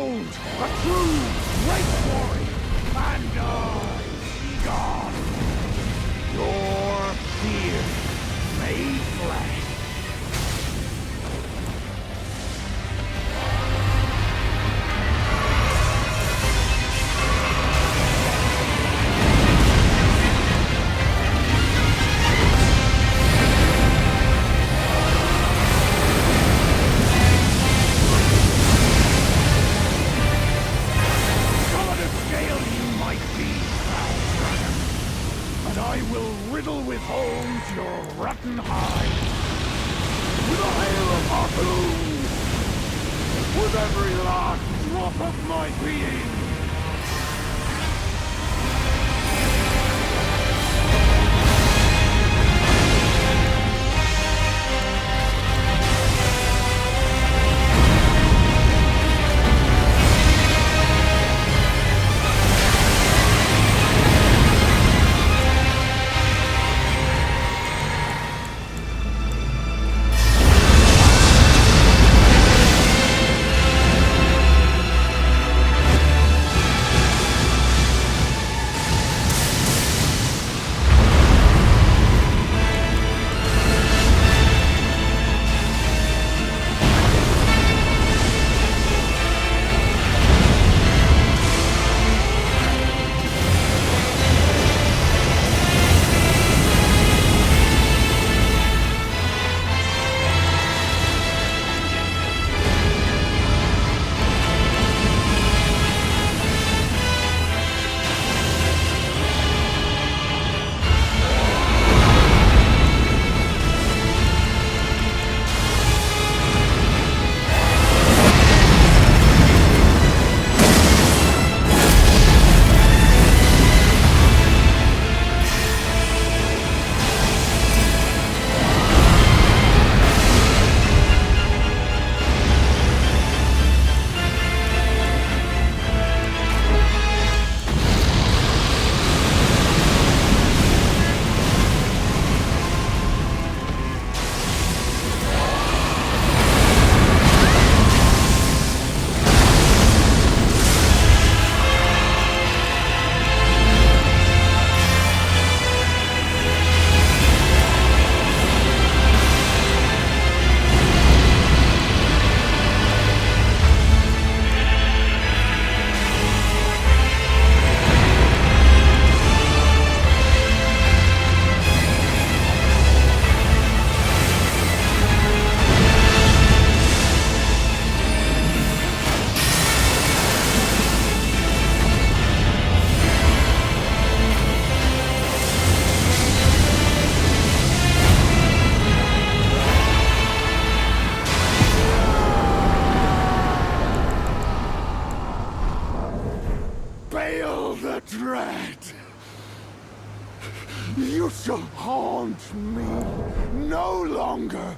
Behold, a true great warrior, Mandai, be gone. Your fear made flesh. I will riddle with holes your rotten hide. With a hail of harpoons! With every last drop of my being! Baal the Dread! You shall haunt me no longer!